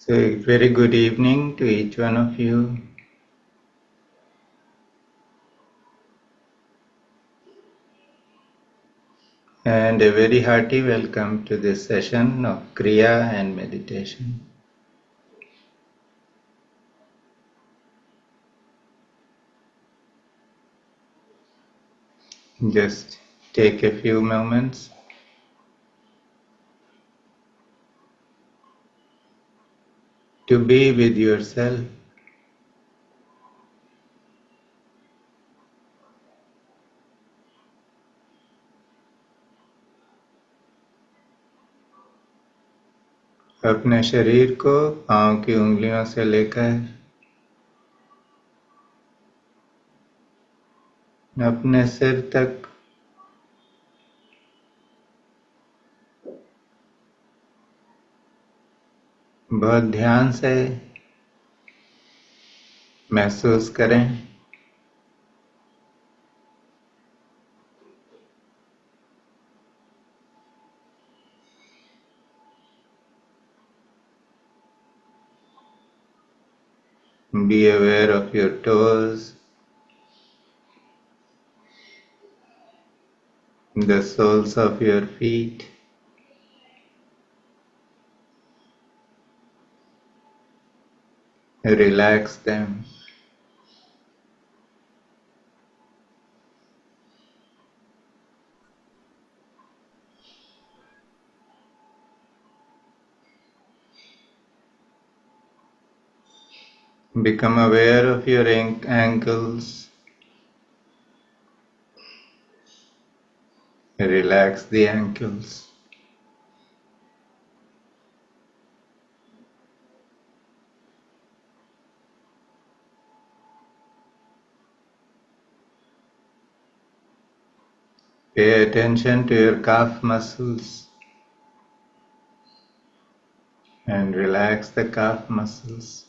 So, a very good evening to each one of you. And a very hearty welcome to this session of Kriya and meditation. Just take a few moments to be with yourself. अपने शरीर को पांव की उंगलियों से लेकर अपने सिर तक बहुत ध्यान से महसूस करें। Be aware of your toes, the soles of your feet. Relax them. Become aware of your ankles. Relax the ankles. Pay attention to your calf muscles and relax the calf muscles.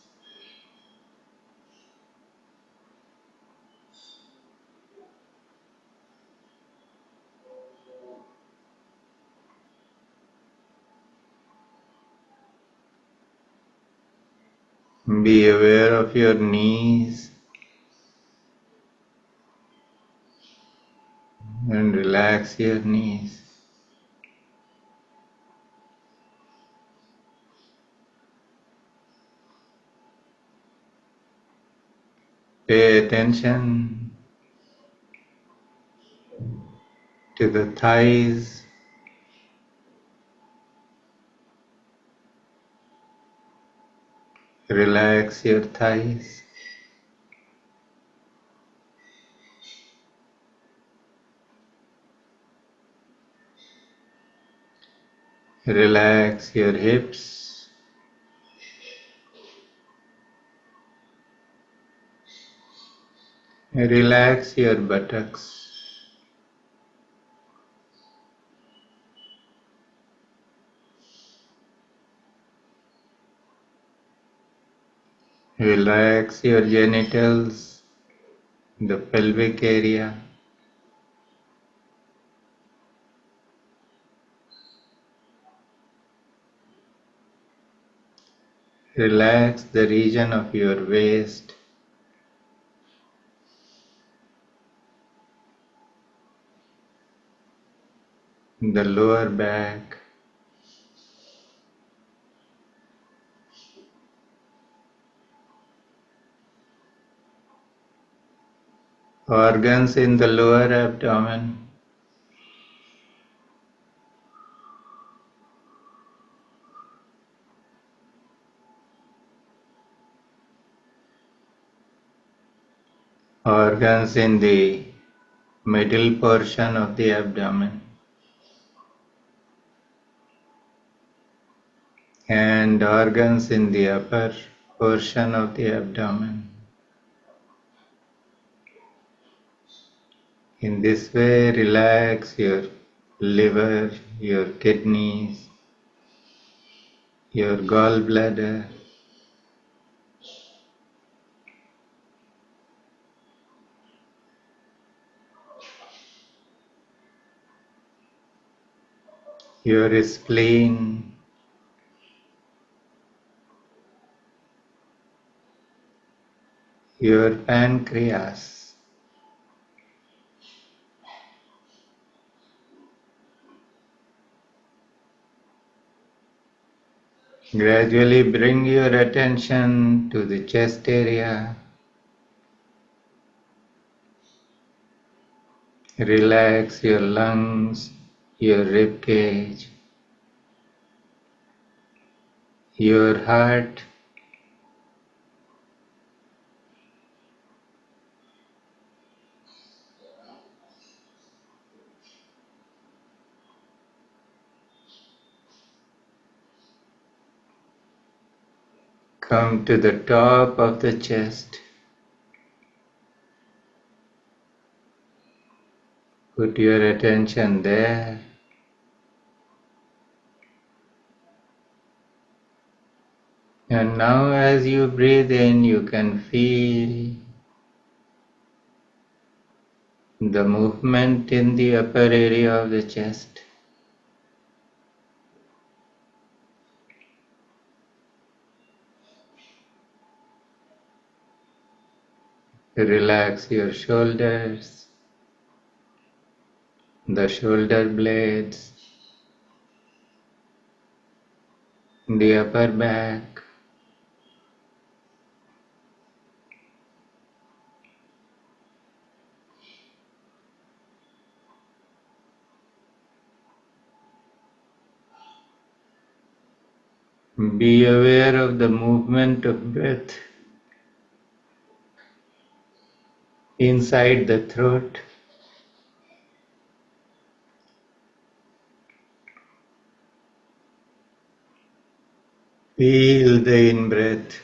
Be aware of your knees and relax your knees. Pay attention to the thighs. Relax your thighs. Relax your hips. Relax your buttocks. Relax your genitals, the pelvic area. Relax the region of your waist. The lower back. Organs in the lower abdomen. Organs in the middle portion of the abdomen. And organs in the upper portion of the abdomen. In this way, relax your liver, your kidneys, your gallbladder. Your spleen, your pancreas. Gradually bring your attention to the chest area. Relax your lungs, your rib cage, your heart. Come to the top of the chest. Put your attention there. And now as you breathe in, you can feel the movement in the upper area of the chest. Relax your shoulders, the shoulder blades, the upper back. Be aware of the movement of breath inside the throat. Feel the in-breath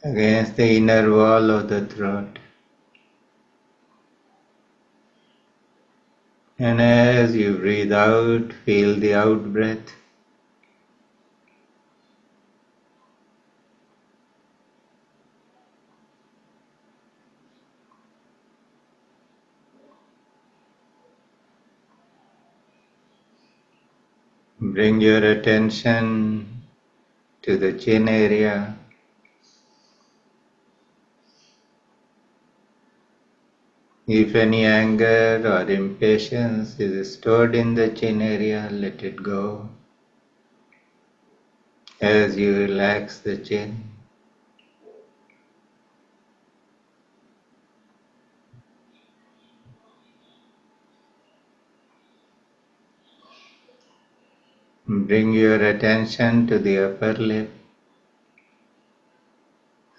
against the inner wall of the throat. And as you breathe out, feel the out-breath. Bring your attention to the chin area. If any anger or impatience is stored in the chin area, let it go as you relax the chin. Bring your attention to the upper lip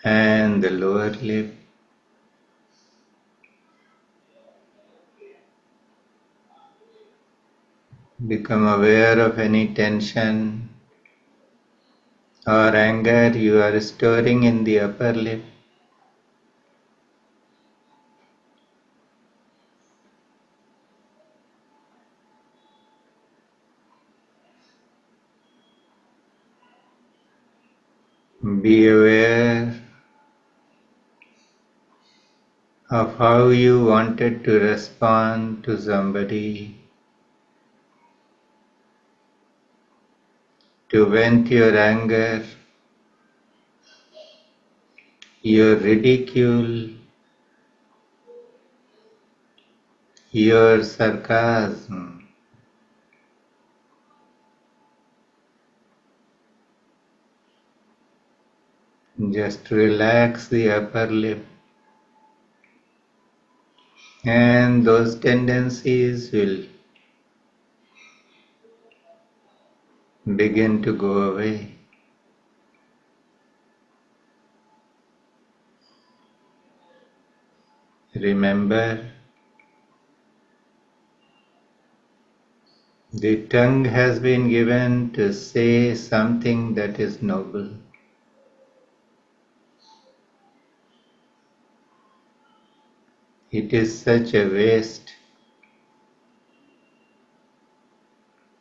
and the lower lip. Become aware of any tension or anger you are storing in the upper lip. Be aware of how you wanted to respond to somebody, to vent your anger, your ridicule, your sarcasm. Just relax the upper lip and those tendencies will begin to go away. Remember, the tongue has been given to say something that is noble. It is such a waste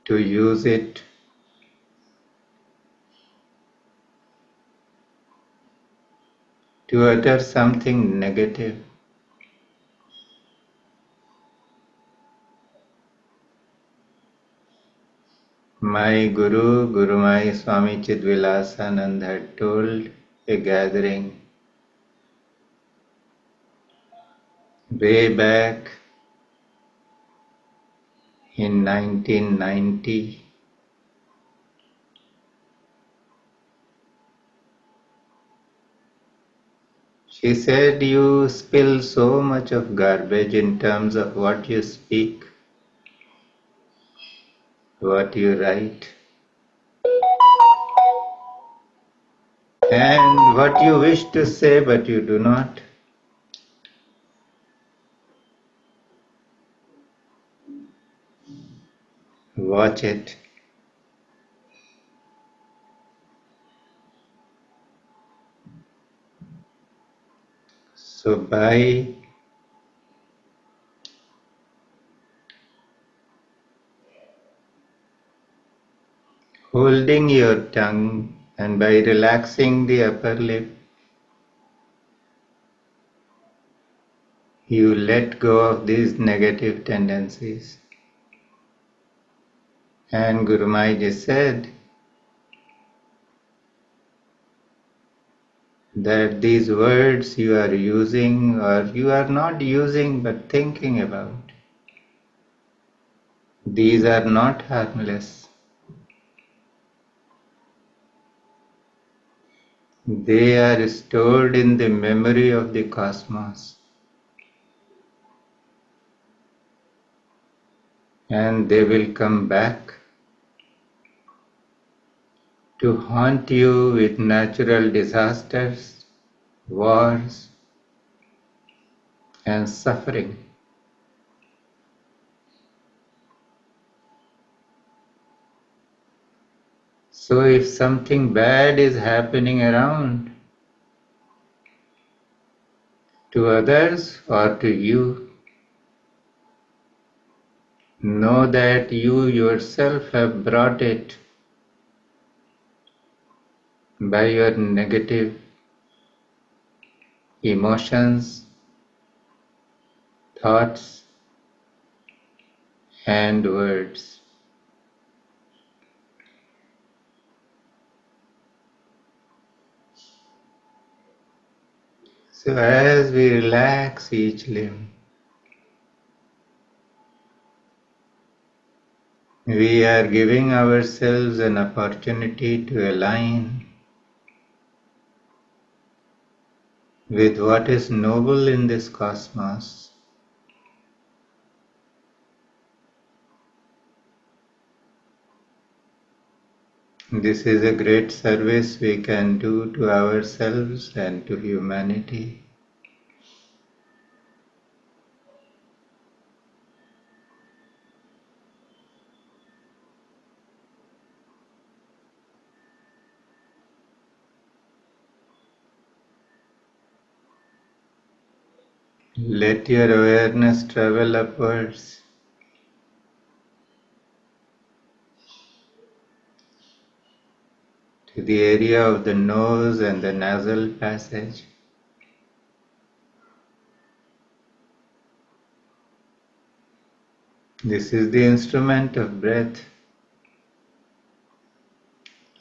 to use it to utter something negative. My Guru, Gurumai Swami Chidvilasanand had told, a gathering way back in 1990. She said, "You spill so much of garbage in terms of what you speak, what you write, and what you wish to say but you do not. Watch it." So by holding your tongue and by relaxing the upper lip, you let go of these negative tendencies. And Guru Maharaj said that these words you are using or you are not using but thinking about, these are not harmless. They are stored in the memory of the cosmos, and they will come back to haunt you with natural disasters, wars, and suffering. So if something bad is happening around to others or to you, know that you yourself have brought it by your negative emotions, thoughts, and words. So as we relax each limb, we are giving ourselves an opportunity to align with what is noble in this cosmos. This is a great service we can do to ourselves and to humanity. Let your awareness travel upwards to the area of the nose and the nasal passage. This is the instrument of breath,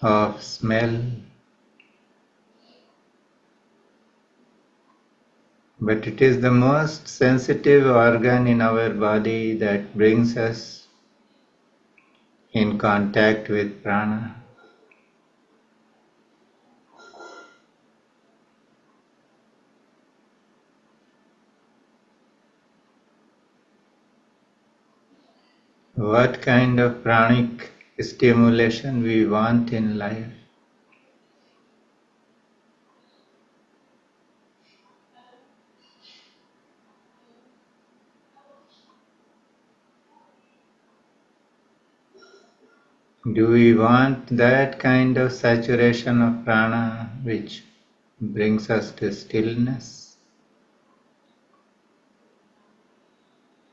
of smell, but it is the most sensitive organ in our body that brings us in contact with prana. What kind of pranic stimulation we want in life? Do we want that kind of saturation of prana which brings us to stillness?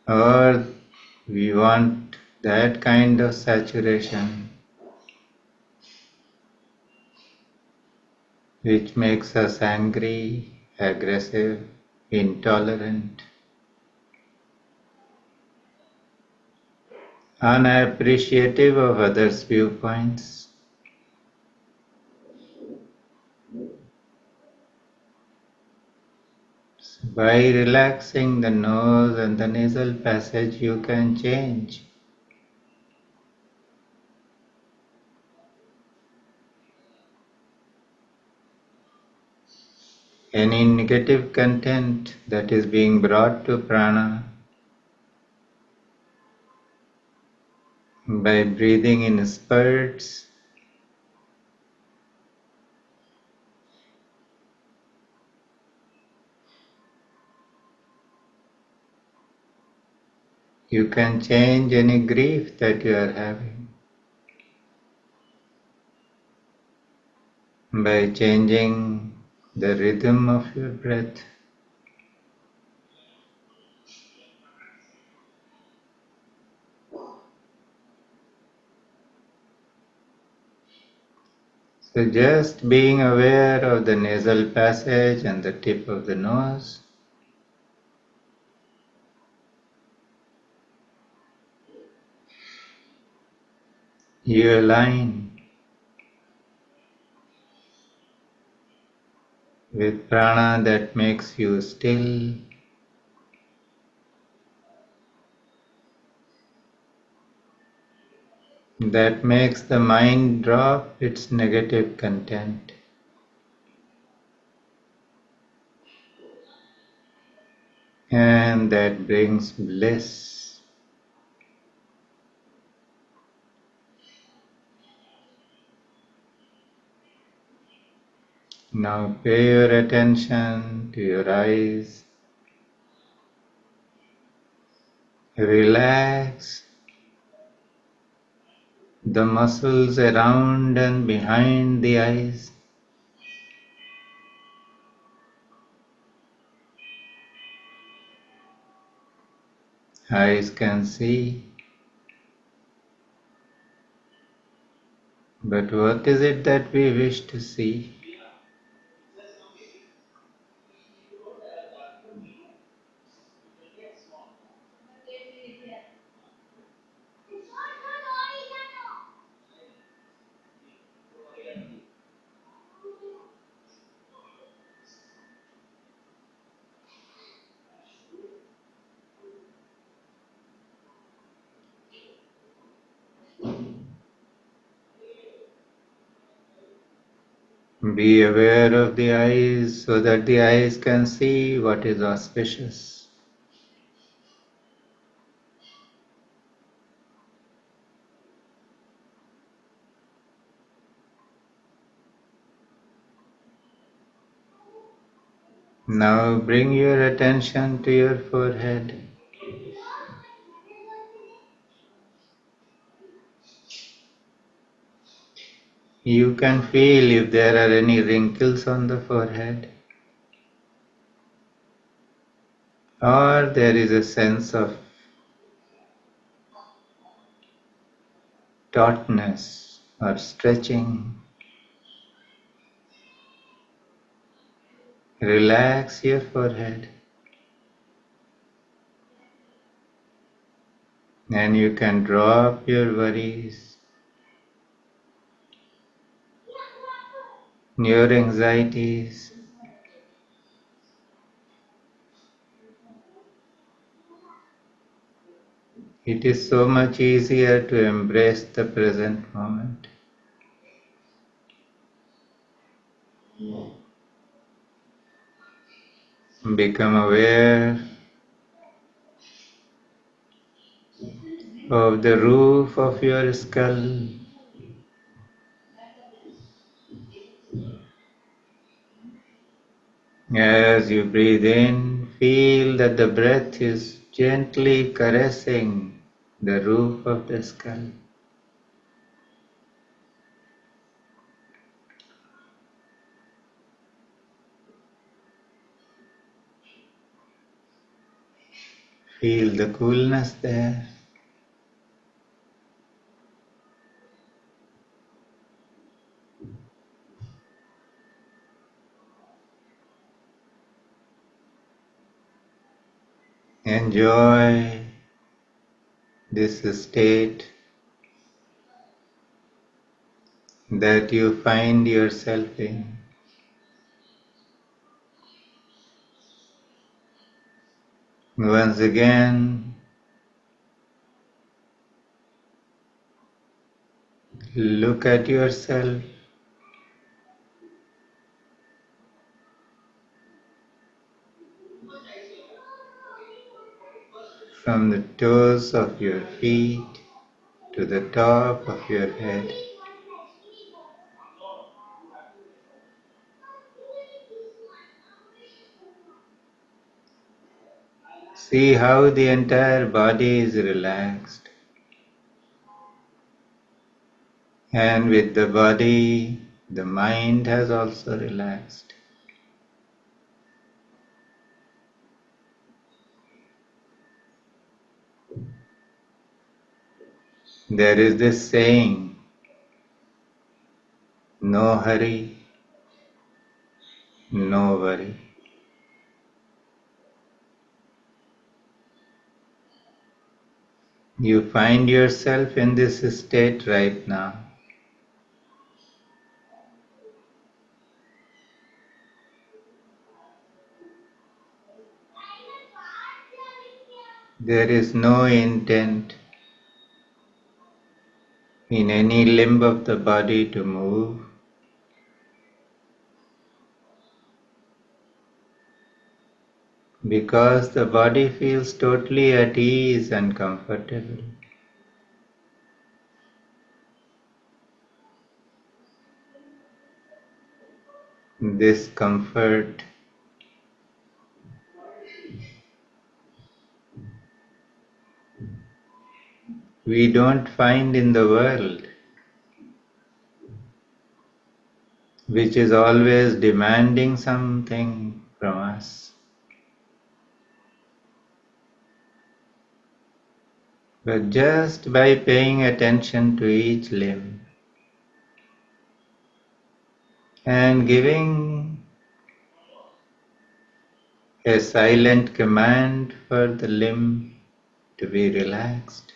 Or we want that kind of saturation which makes us angry, aggressive, intolerant, unappreciative of others' viewpoints? By relaxing the nose and the nasal passage, you can change any negative content that is being brought to prana by breathing in spurts. You can change any grief that you are having by changing the rhythm of your breath. So just being aware of the nasal passage and the tip of the nose. You align with prana that makes you still, that makes the mind drop its negative content, and that brings bliss. Now pay your attention to your eyes. Relax the muscles around and behind the eyes. Eyes can see, but what is it that we wish to see? Be aware of the eyes so that the eyes can see what is auspicious. Now bring your attention to your forehead. You can feel if there are any wrinkles on the forehead, or there is a sense of tautness or stretching. Relax your forehead, and you can drop your worries, your anxieties. It is so much easier to embrace the present moment. Become aware of the roof of your skull. As you breathe in, feel that the breath is gently caressing the roof of the skull. Feel the coolness there. Enjoy this state that you find yourself in. Once again, look at yourself from the toes of your feet to the top of your head. See how the entire body is relaxed. And with the body, the mind has also relaxed. There is this saying, no hurry, no worry. You find yourself in this state right now. There is no intent in any limb of the body to move. Because the body feels totally at ease and comfortable. This comfort we don't find in the world, which is always demanding something from us. But just by paying attention to each limb and giving a silent command for the limb to be relaxed,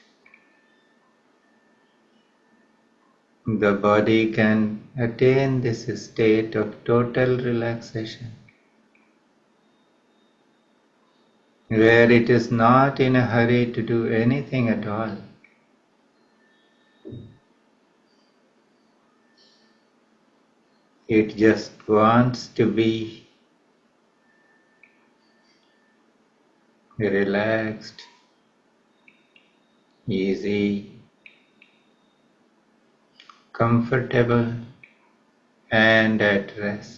the body can attain this state of total relaxation, where it is not in a hurry to do anything at all. It just wants to be relaxed, easy, comfortable, and at rest.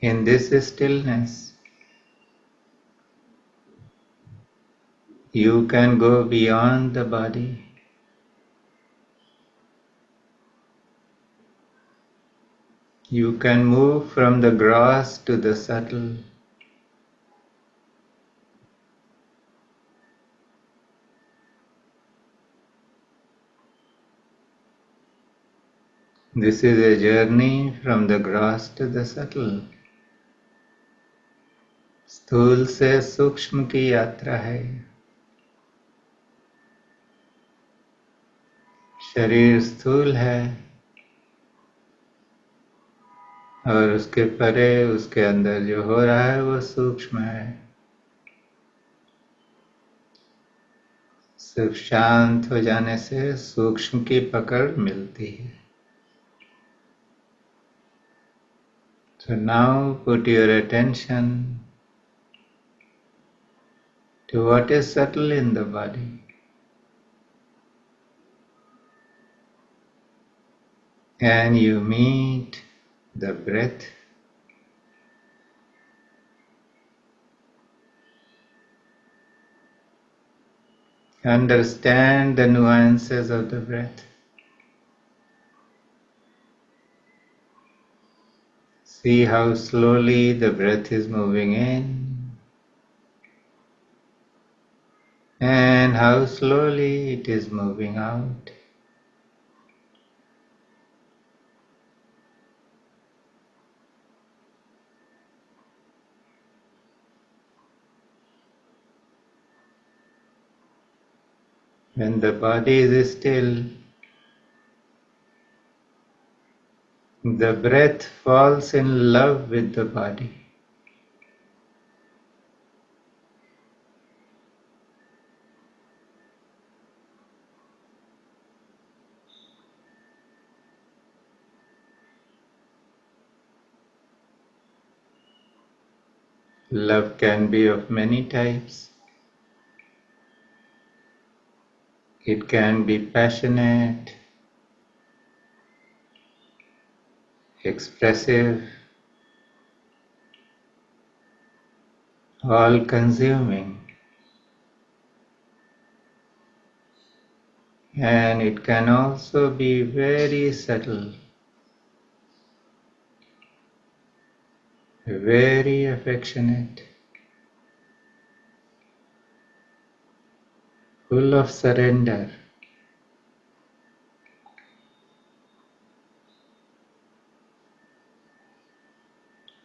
In this stillness, you can go beyond the body. You can move from the gross to the subtle. This is a journey from the gross to the subtle. स्थूल से सूक्ष्म की यात्रा है. शरीर स्थूल है और उसके परे, उसके अंदर जो हो रहा है वो सूक्ष्म है. सिर्फ शांत हो जाने से सूक्ष्म की पकड़ मिलती है. So now put your attention to what is subtle in the body. And you meet the breath. Understand the nuances of the breath. See how slowly the breath is moving in and how slowly it is moving out. When the body is still, the breath falls in love with the body. Love can be of many types. It can be passionate, expressive, all-consuming, and it can also be very subtle, very affectionate, full of surrender.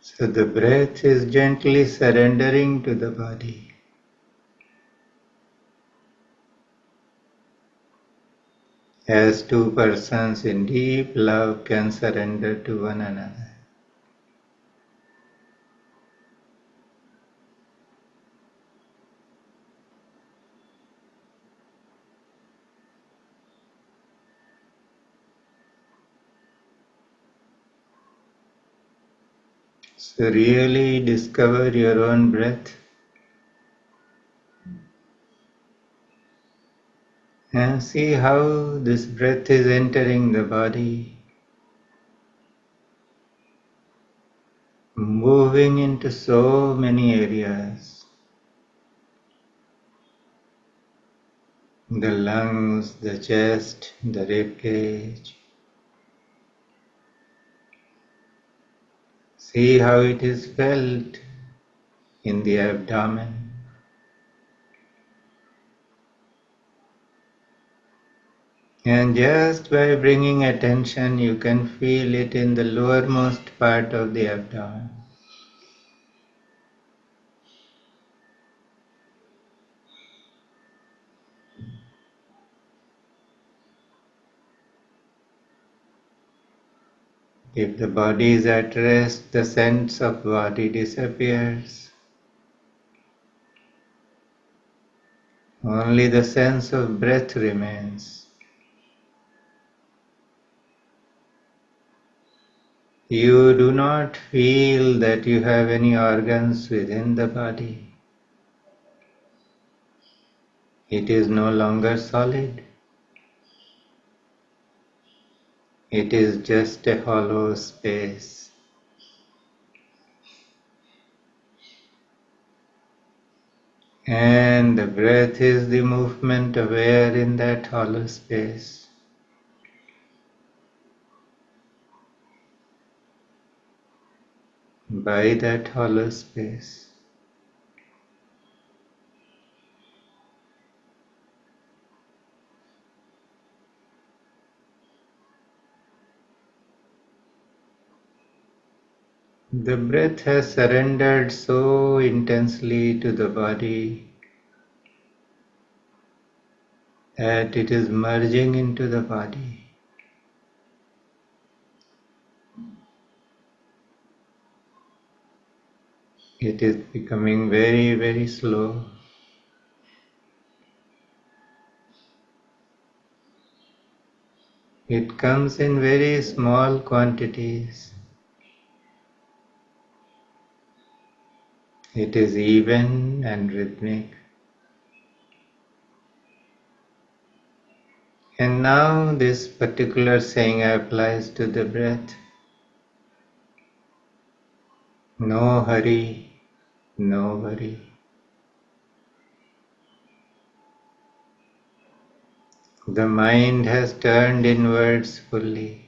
So the breath is gently surrendering to the body. As two persons in deep love can surrender to one another. So really discover your own breath and see how this breath is entering the body, moving into so many areas. The lungs, the chest, the rib cage. See how it is felt in the abdomen. And just by bringing attention, you can feel it in the lowermost part of the abdomen. If the body is at rest, the sense of body disappears. Only the sense of breath remains. You do not feel that you have any organs within the body. It is no longer solid. It is just a hollow space. And the breath is the movement of air in that hollow space. By that hollow space. The breath has surrendered so intensely to the body that it is merging into the body. It is becoming very, very slow. It comes in very small quantities. It is even and rhythmic. And now this particular saying applies to the breath. No hurry, no worry. The mind has turned inwards fully.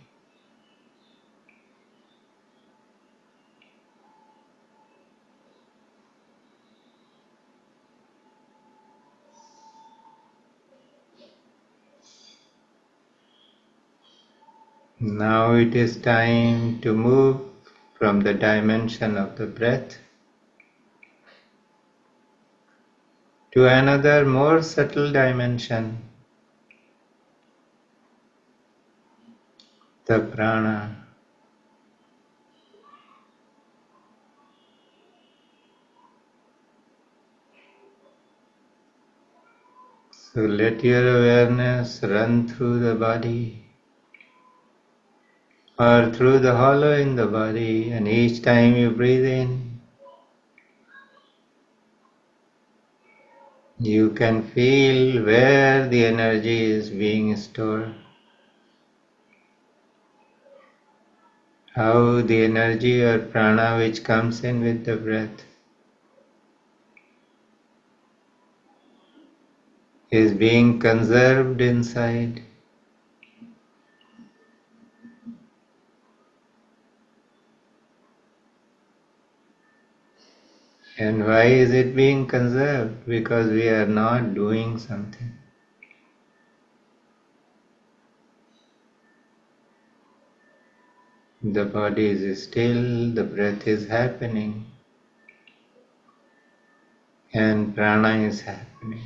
Now it is time to move from the dimension of the breath to another more subtle dimension, the prana. So let your awareness run through the body or through the hollow in the body, and each time you breathe in, you can feel where the energy is being stored, how the energy or prana which comes in with the breath is being conserved inside. And why is it being conserved? Because we are not doing something. The body is still, the breath is happening, and prana is happening.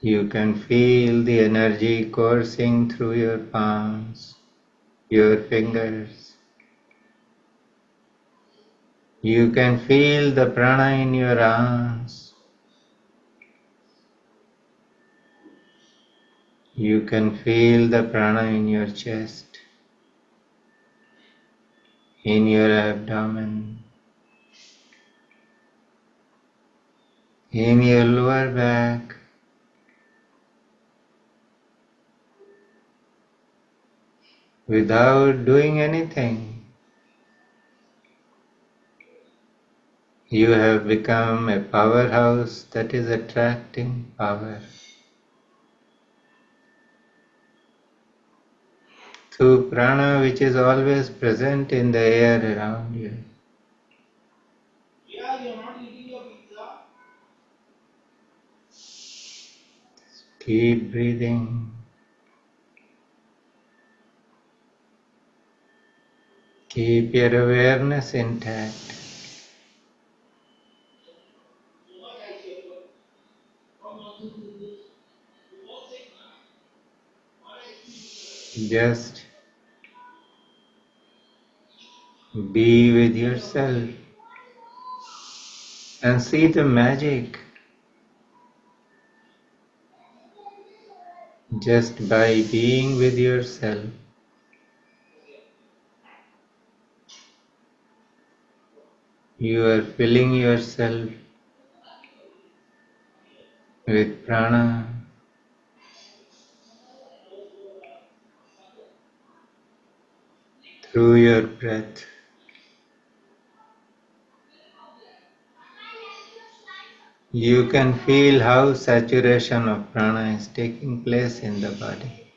You can feel the energy coursing through your palms, your fingers. You can feel the prana in your arms. You can feel the prana in your chest, in your abdomen, in your lower back. Without doing anything, you have become a powerhouse that is attracting power. Through prana which is always present in the air around you. Keep breathing. Keep your awareness intact. Just be with yourself and see the magic. Just by being with yourself, you are filling yourself with prana through your breath. You can feel how saturation of prana is taking place in the body.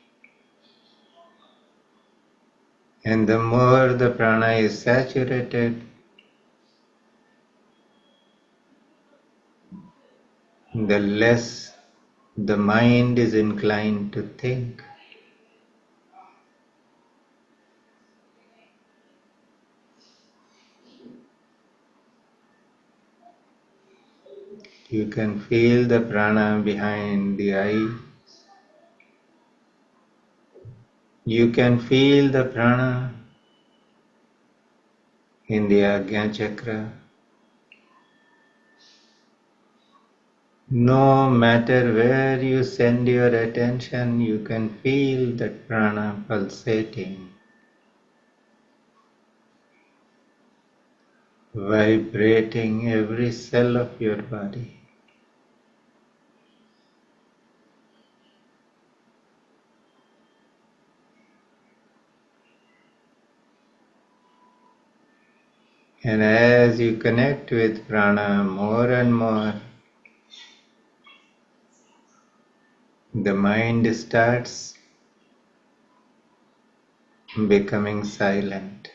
And the more the prana is saturated, the less the mind is inclined to think. You can feel the prana behind the eye. You can feel the prana in the Ajna chakra. No matter where you send your attention, you can feel that prana pulsating, vibrating every cell of your body. And as you connect with prana more and more, the mind starts becoming silent.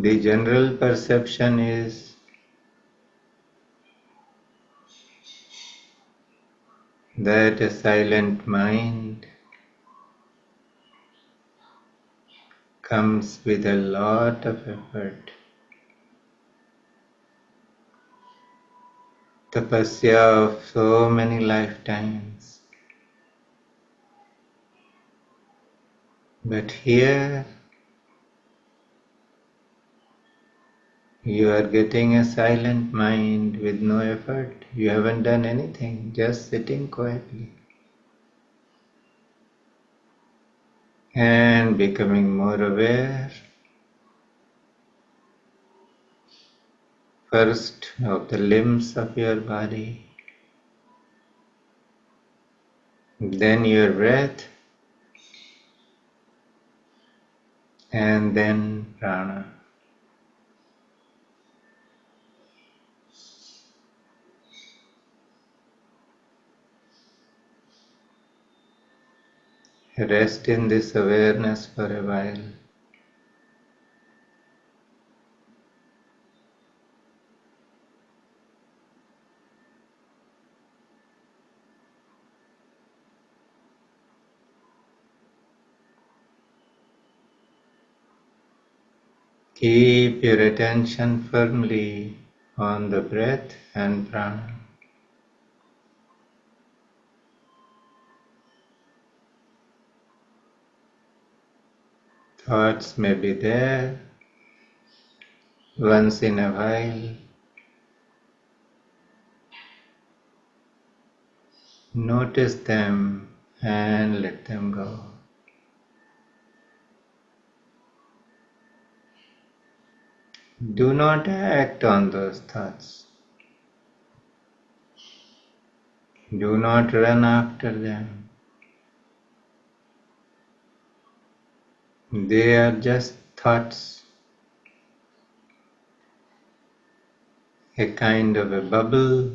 The general perception is that a silent mind comes with a lot of effort. Tapasya of so many lifetimes. But here you are getting a silent mind with no effort. You haven't done anything, just sitting quietly and becoming more aware. First of the limbs of your body, then your breath, and then prana. Rest in this awareness for a while. Keep your attention firmly on the breath and prana. Thoughts may be there once in a while. Notice them and let them go. Do not act on those thoughts. Do not run after them. They are just thoughts, a kind of a bubble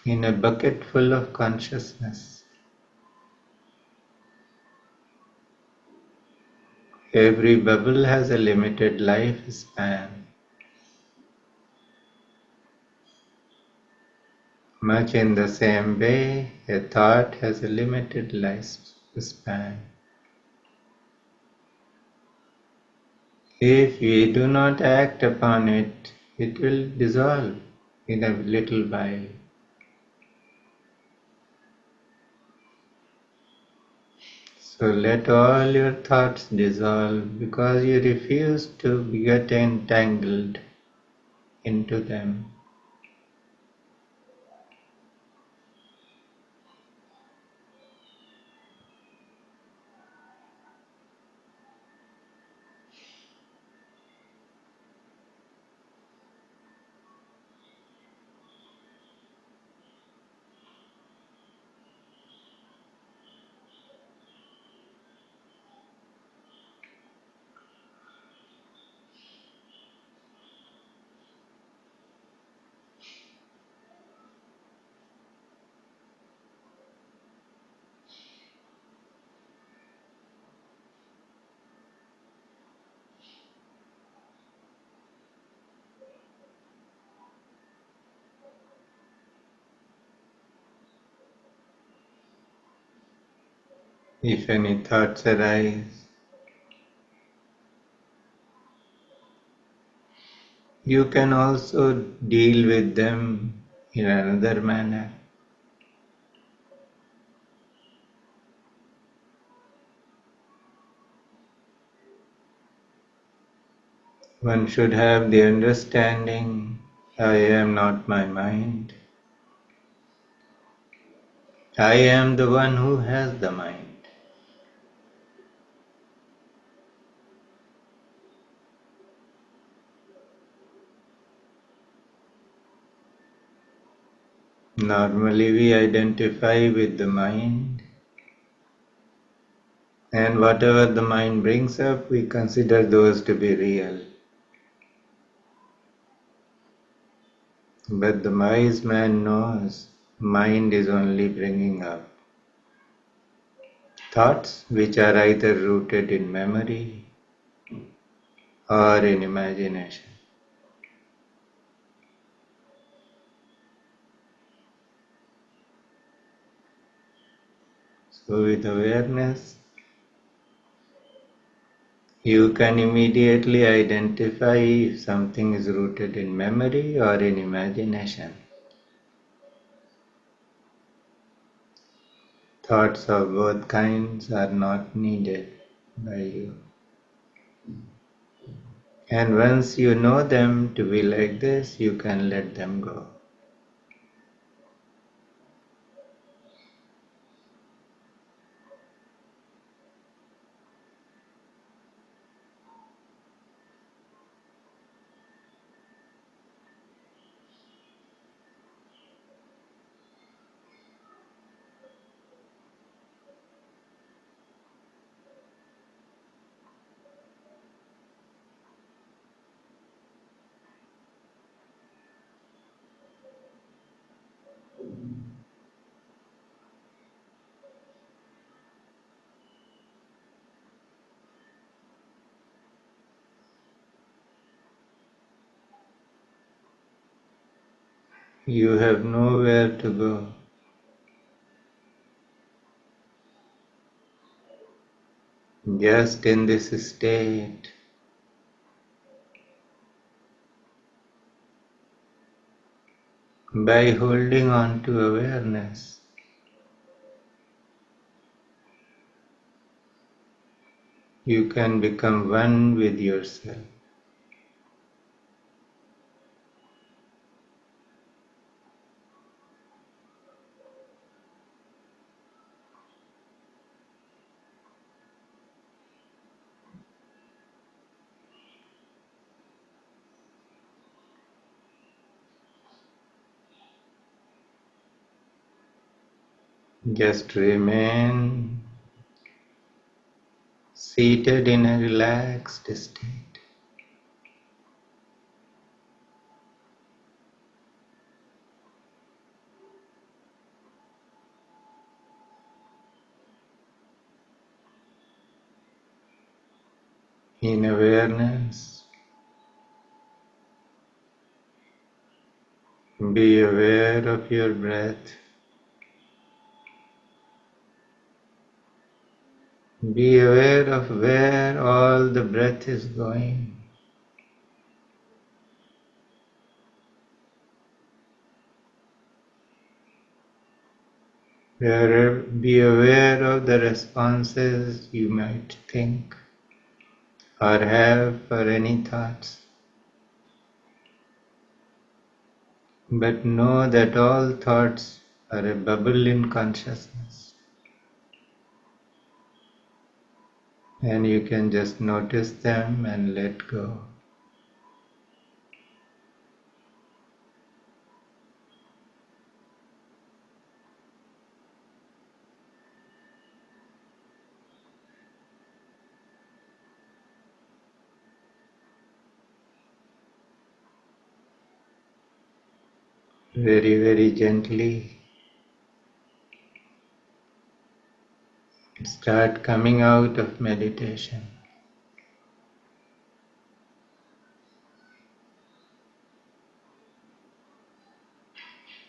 in a bucket full of consciousness. Every bubble has a limited lifespan. Much in the same way, a thought has a limited lifespan. If we do not act upon it, it will dissolve in a little while. So let all your thoughts dissolve because you refuse to get entangled into them. If any thoughts arise, you can also deal with them in another manner. One should have the understanding, I am not my mind. I am the one who has the mind. Normally we identify with the mind, and whatever the mind brings up, we consider those to be real. But the wise man knows mind is only bringing up thoughts which are either rooted in memory or in imagination. So with awareness, you can immediately identify if something is rooted in memory or in imagination. Thoughts of both kinds are not needed by you. And once you know them to be like this, you can let them go. You have nowhere to go. Just in this state, by holding on to awareness, you can become one with yourself. Just remain seated in a relaxed state. In awareness, be aware of your breath. Be aware of where all the breath is going. Be aware of the responses you might think or have for any thoughts. But know that all thoughts are a bubble in consciousness. And you can just notice them and let go. Very, very gently start coming out of meditation.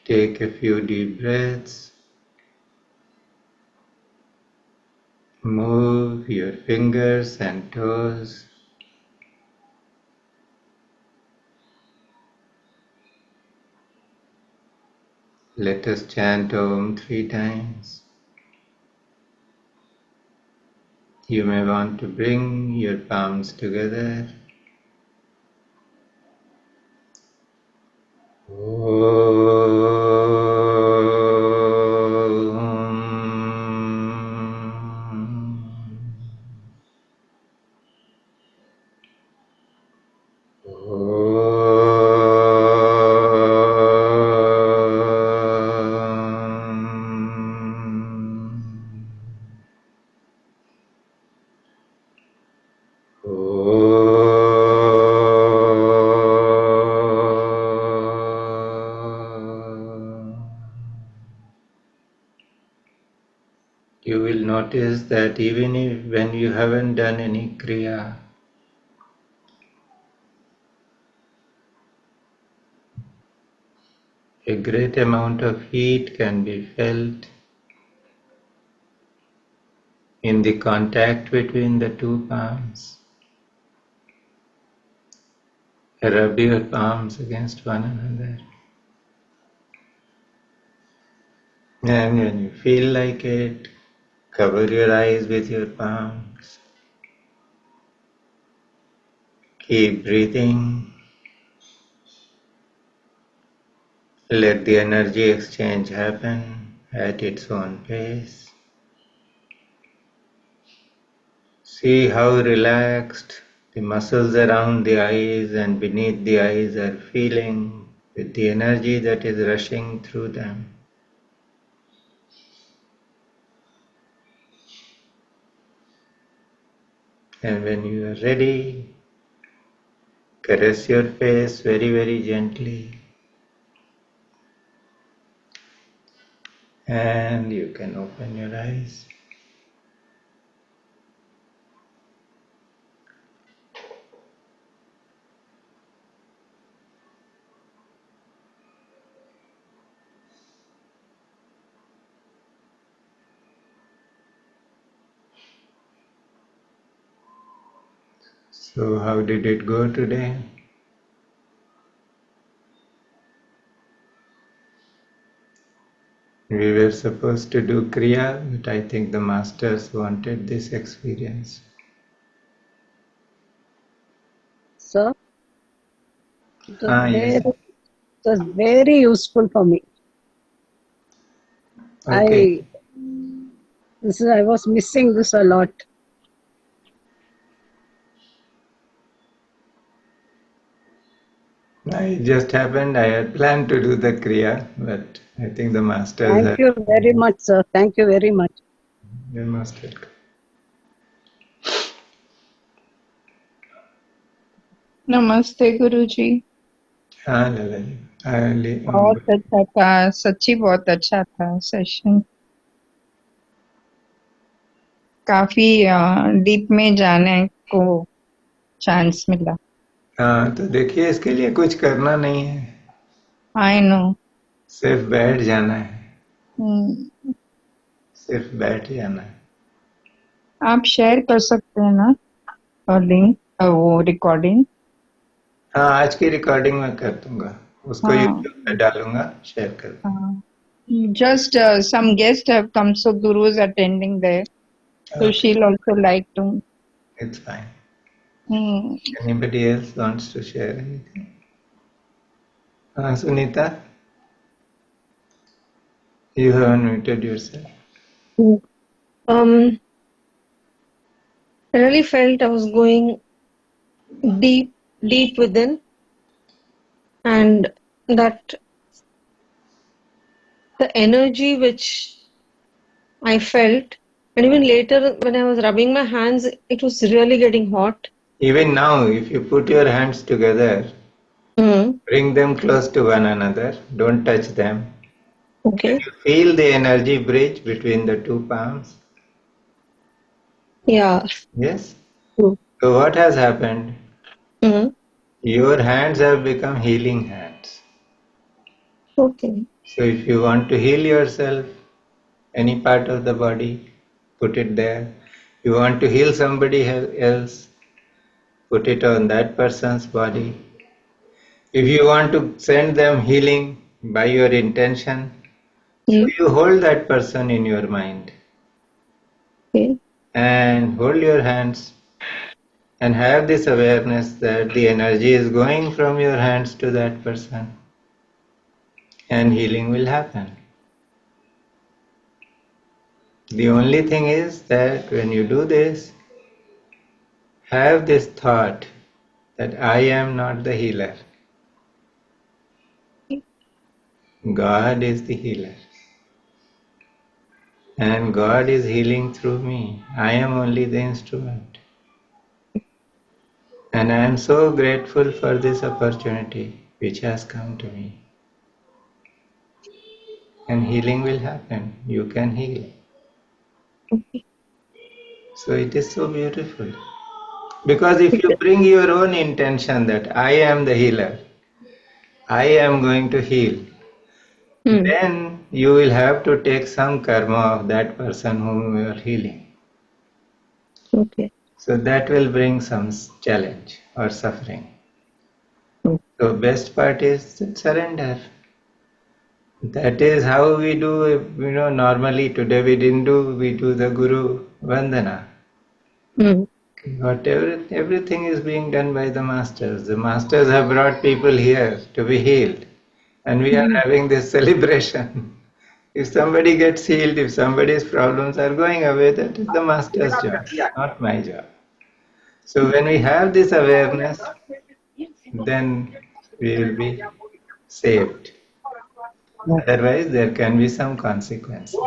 Take a few deep breaths. Move your fingers and toes. Let us chant Om 3 times. You may want to bring your palms together. You will notice that even if when you haven't done any kriya, a great amount of heat can be felt in the contact between the two palms. Rub your palms against one another. And when you feel like it, cover your eyes with your palms. Keep breathing. Let the energy exchange happen at its own pace. See how relaxed the muscles around the eyes and beneath the eyes are feeling with the energy that is rushing through them. And when you are ready, caress your face very, very gently. And you can open your eyes. So how did it go today? We were supposed to do Kriya, but I think the masters wanted this experience. Sir, it was Yes. very useful for me. Okay. I was missing this a lot. It just happened. I had planned to do the Kriya, but I think the masters Thank had. you very much, sir. Thank you very much. They must have. नमस्ते गुरुजी। हाँ लाला जी। बहुत अच्छा था, सच्ची बहुत अच्छा था session. काफी डीप में जाने को चांस मिला। हाँ तो देखिए इसके लिए कुछ करना नहीं है, आई नो। सिर्फ बैठ जाना है। सिर्फ बैठ जाना है। आप शेयर कर सकते हैं ना लिंक, वो रिकॉर्डिंग? हाँ आज की रिकॉर्डिंग में कर दूंगा, उसको हाँ। यूट्यूब पे डालूंगा, शेयर कर दूंगा। Just some guests have come, so Guru is attending there, so she'll also like to. It's fine. Anybody else wants to share anything? Sunita, you have unmuted yourself. I really felt I was going deep within, and that the energy which I felt, and even later when I was rubbing my hands, it was really getting hot. Even now, if you put your hands together, bring them close to one another, don't touch them. Okay. Can you feel the energy bridge between the two palms? Yeah. Yes? True. So what has happened? Mm-hmm. Your hands have become healing hands. Okay. So if you want to heal yourself, any part of the body, put it there. You want to heal somebody else, put it on that person's body. If you want to send them healing by your intention, so you hold that person in your mind. Okay. And hold your hands and have this awareness that the energy is going from your hands to that person and healing will happen. The only thing is that when you do this, have this thought that I am not the healer. God is the healer. And God is healing through me. I am only the instrument. And I am so grateful for this opportunity which has come to me. And healing will happen. You can heal. So it is so beautiful. Because if you bring your own intention that I am the healer, I am going to heal, Hmm. then you will have to take some karma of that person whom you are healing. Okay. So that will bring some challenge or suffering. Hmm. So best part is surrender. That is how we do, normally today we do the Guru Vandana. Hmm. Whatever, everything is being done by the masters. The masters have brought people here to be healed, and we are Hmm. having this celebration. If somebody gets healed, if somebody's problems are going away, that is the master's job, not my job. So when we have this awareness, then we will be saved. Otherwise, there can be some consequences.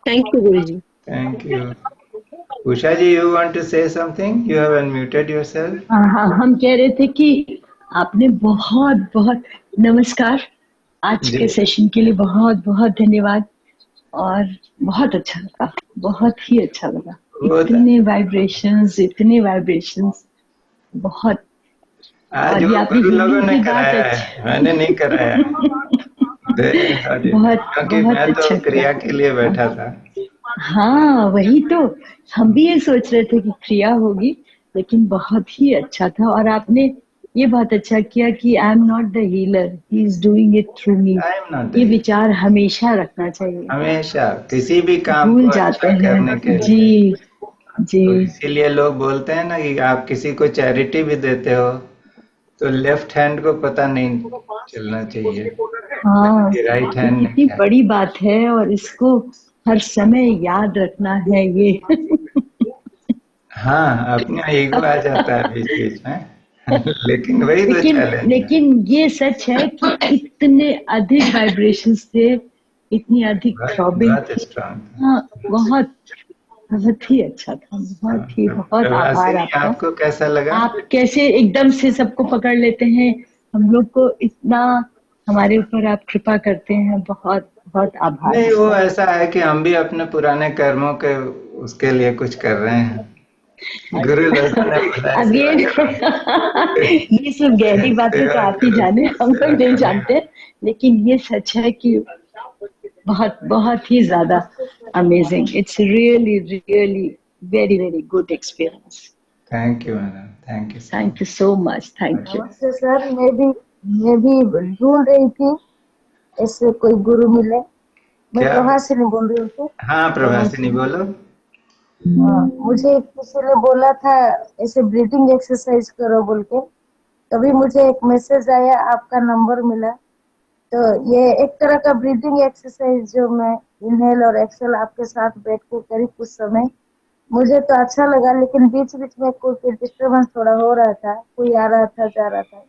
Thank you, Guruji. Thank you. Usha ji, you want to say something? You have unmuted yourself. हाँ हाँ, हम कह रहे थे कि आपने बहुत बहुत नमस्कार, आज जी। के सेशन के लिए बहुत बहुत धन्यवाद और बहुत अच्छा लगा, बहुत ही अच्छा लगा। इतने वाइब्रेशंस बहुत। आज और ये वो आपने गुरु लोगों हीलिंग ने की बात कराया है, मैंने नहीं कराया है। बहुत क्योंकि बहुत मैं तो अच्छा क्रिया के लिए किया। बैठा था। हाँ वही तो, हम भी ये सोच रहे थे कि क्रिया होगी, लेकिन बहुत ही अच्छा था। और आपने ये बहुत अच्छा किया कि I am not the healer, he is doing it through me. I am not ये द, विचार हमेशा रखना चाहिए, हमेशा किसी भी काम भूल को जाते अच्छा हैं। करने के लिए। जी जी तो इसीलिए लोग बोलते हैं ना कि आप किसी को चैरिटी भी देते हो तो लेफ्ट हैंड को पता नहीं चलना चाहिए हाँ, कि राइट ये हैंड में कितनी क्या है। बड़ी बात है और इसको हर समय याद रखना है ये। हाँ, अपना ईगो आ जाता है बीच बीच में लेकिन वही तो लेकिन चैलेंज है। लेकिन ये सच है कि इतने अधिक वाइब्रेशंस थे, इतनी अधिक बहुत थ्रॉबिंग बहुत थी। स्ट्रांग था। हाँ, बहुत बहुत ही अच्छा था, हाँ, बहुत ही, तो बहुत आभार प्रवासिनी आपका। आपको कैसा लगा? आप कैसे एकदम से सबको पकड़ लेते हैं, हम लोग को इतना, हमारे ऊपर आप कृपा करते हैं, बहुत बहुत आभार नहीं, वो आपका। ऐसा है कि हम भी अपने पुराने कर्मों के उसके लिए कुछ कर रहे हैं। गुरु लोगों ने बुलाया सेवा अगेन करने। ये सब गहरी बातें तो सेवा आप ही करो, जाने, हम सेवा लोग नहीं करने में। जानते, लेकिन ये सच है कि बहुत बहुत ही ज्यादा amazing, it's really really very very good experience. Thank you madam, thank you so thank you so much, thank you. नमस्ते सर, मैं भी ढूंढ रही थी ऐसे कोई गुरु मिले। मैं क्या? प्रभासिनी बोल रही हूँ। हाँ प्रभासिनी प्रभासिनी। बोलो। मुझे किसी ने बोला था ऐसे ब्रीथिंग एक्सरसाइज करो बोल के। तभी मुझे एक मैसेज आया, आपका नंबर मिला। तो ये एक तरह का ब्रीथिंग एक्सरसाइज जो मैं इनहेल और एक्सेल आपके साथ बैठ के करी कुछ समय, मुझे तो अच्छा लगा। लेकिन बीच बीच में कोई डिस्टर्बेंस थोड़ा हो रहा था, कोई आ रहा था जा रहा था।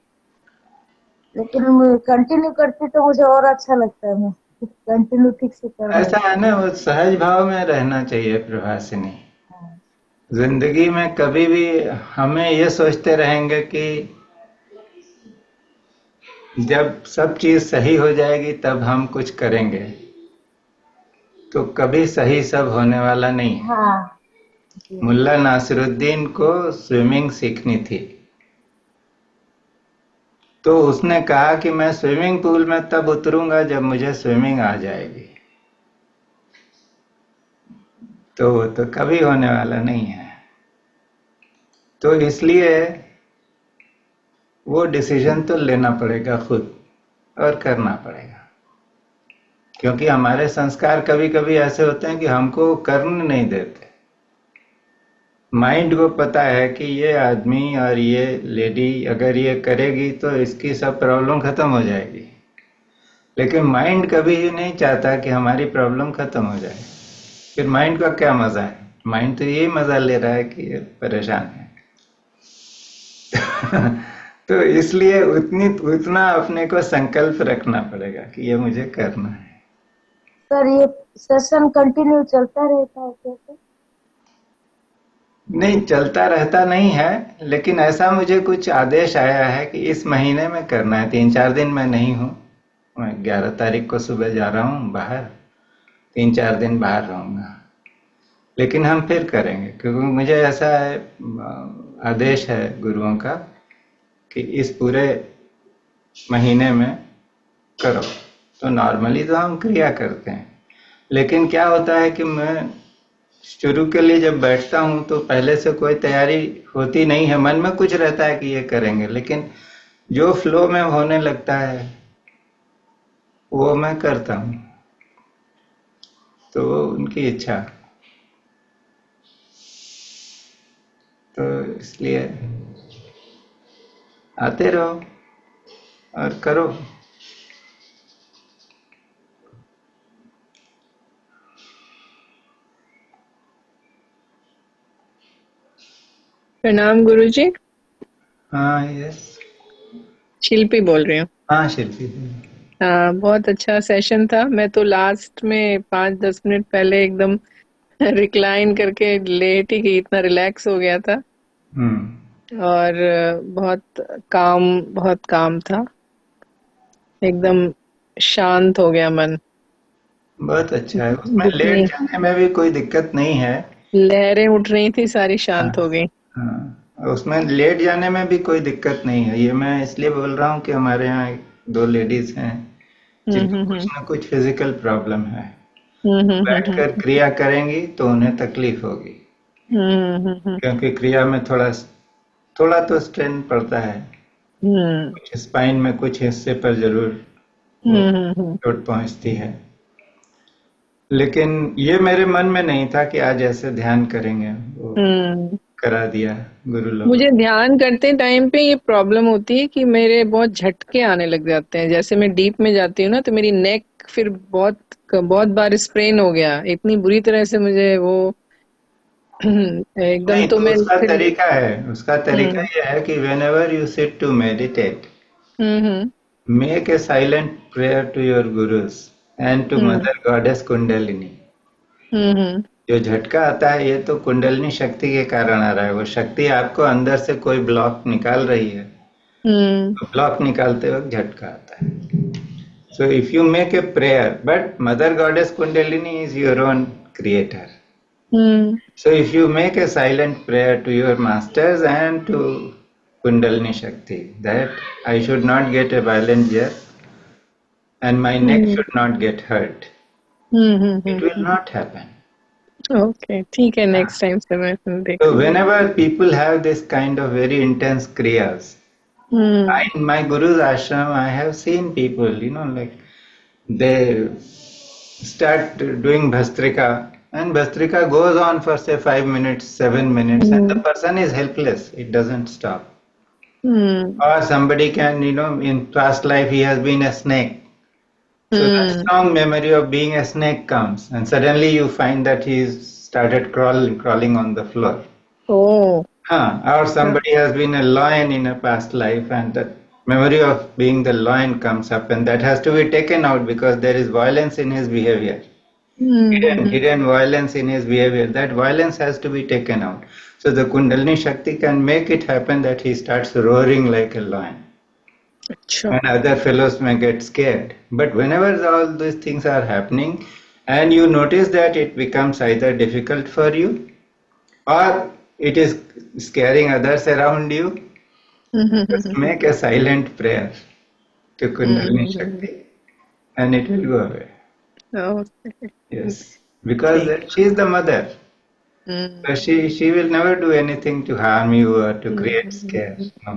लेकिन कंटिन्यू करती तो मुझे और अच्छा लगता है। मैं कंटिन्यू ठीक से कर ऐसा है पाती हूँ। ना, वो सहज भाव में रहना चाहिए प्रभासिनी। जिंदगी में कभी भी हमें ये सोचते रहेंगे कि जब सब चीज सही हो जाएगी तब हम कुछ करेंगे, तो कभी सही सब होने वाला नहीं है। हाँ जी। मुल्ला नासिरुद्दीन को स्विमिंग सीखनी थी, तो उसने कहा कि मैं स्विमिंग पूल में तब उतरूंगा जब मुझे स्विमिंग आ जाएगी। तो वो तो कभी होने वाला नहीं है। तो इसलिए वो डिसीजन तो लेना पड़ेगा खुद और करना पड़ेगा, क्योंकि हमारे संस्कार कभी कभी ऐसे होते हैं कि हमको करने नहीं देते। माइंड को पता है कि ये आदमी और ये लेडी अगर ये करेगी तो इसकी सब प्रॉब्लम खत्म हो जाएगी, लेकिन माइंड कभी ही नहीं चाहता कि हमारी प्रॉब्लम खत्म हो जाए। फिर माइंड का क्या मजा है? माइंड तो यही मजा ले रहा है कि ये परेशान है तो इसलिए उतना अपने को संकल्प रखना पड़ेगा कि ये मुझे करना है। सर, ये सेशन कंटिन्यू चलता रहता है कैसे? नहीं, चलता रहता नहीं है, लेकिन ऐसा मुझे कुछ आदेश आया है कि इस महीने में करना है। 3-4 दिन मैं नहीं हूँ, मैं 11 तारीख को सुबह जा रहा हूँ बाहर, 3-4 दिन बाहर रहूँगा, लेकिन हम फिर करेंगे क्योंकि मुझे ऐसा है, आदेश है गुरुओं का कि इस पूरे महीने में करो। तो नॉर्मली तो हम क्रिया करते हैं, लेकिन क्या होता है कि मैं शुरू के लिए जब बैठता हूँ तो पहले से कोई तैयारी होती नहीं है, मन में कुछ रहता है कि ये करेंगे, लेकिन जो फ्लो में होने लगता है वो मैं करता हूँ। तो उनकी इच्छा, तो इसलिए आते रहो और करो। प्रणाम गुरुजी। हाँ, यस। शिल्पी बोल रही हूँ। हाँ शिल्पी। हाँ, बहुत अच्छा सेशन था। मैं तो लास्ट में 5-10 मिनट पहले एकदम रिक्लाइन करके लेट ही गई, इतना रिलैक्स हो गया था। और बहुत काम था, एकदम शांत हो गया मन। बहुत अच्छा है, उसमें लेट जितनी जाने में भी कोई दिक्कत नहीं है। लहरें उठ रही थी सारी शांत हो हाँ, गई। हाँ, उसमें लेट जाने में भी कोई दिक्कत नहीं है। ये मैं इसलिए बोल रहा हूँ कि हमारे यहाँ 2 लेडीज हैं जिनको कुछ हम्म ना कुछ फिजिकल प्रॉब्लम है। हम्म बैठकर क्रिया करेंगी तो उन्हें तकलीफ होगी, हम्म क्योंकि क्रिया में थोड़ा थोड़ा तो स्ट्रेन पड़ता है, हम्म कुछ स्पाइन में कुछ हिस्से पर जरूर वो हम्म चोट पहुंचती है। लेकिन ये मेरे मन में नहीं था कि आज ऐसे ध्यान करेंगे, वो हम्म। करा दिया गुरु लोगों मुझे ने। ध्यान करते टाइम पे ये प्रॉब्लम होती है कि मेरे बहुत झटके आने लग जाते हैं। जैसे मैं डीप में जाती हूँ ना, तो मेरी नेक फिर बहुत बहुत बार स्प्रेन हो गया, इतनी बुरी तरह से मुझे वो एकदम। नहीं, तो तो मैं उसका फिर तरीका है, उसका तरीका हम्म ये है कि whenever you sit to meditate, hmm make a silent prayer to your gurus and to hmm Mother Goddess Kundalini. हम्म जो झटका आता है ये तो कुंडलिनी शक्ति के कारण आ रहा है। वो शक्ति आपको अंदर से कोई ब्लॉक निकाल रही है, हम्म तो ब्लॉक निकालते वक्त झटका आता है। So if you make a prayer, but Mother Goddess Kundalini is your own creator. Hmm So if you make a silent prayer to your masters and to Kundalini Shakti that I should not get a violent jerk and my neck hmm should not get hurt, it will not happen. Okay, ठीक है, next time से मैं फिर So देखूंगी। whenever people have this kind of very intense kriyas, hmm in my guru's ashram, I have seen people, like they start doing Bhastrika, and Bhastrika goes on for say 5 minutes, 7 minutes, and the hmm person is helpless. It doesn't stop. Hmm Or somebody can, in past life he has been a snake. So that hmm strong memory of being a snake comes, and suddenly you find that he's started crawling on the floor. Oh Or somebody has been a lion in a past life, and that memory of being the lion comes up, and that has to be taken out because there is violence in his behavior. Hmm Hidden violence in his behavior. That violence has to be taken out. So the Kundalini Shakti can make it happen that he starts roaring like a lion. अच्छा। And other fellows may get scared. But whenever all these things are happening, and you notice that it becomes either difficult for you or it is scaring others around you, just make a silent prayer to Kundalini Shakti and it will go away. Okay, Yes. Because ठीक। she is the mother. So she will never do anything to harm you or to create scare. No.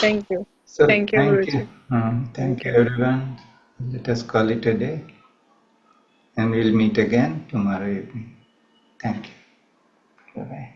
Thank you, So thank you thank you. Guruji. Thank thank you you. everyone. Let us call it a day and we'll meet again tomorrow evening. Thank you. Bye bye.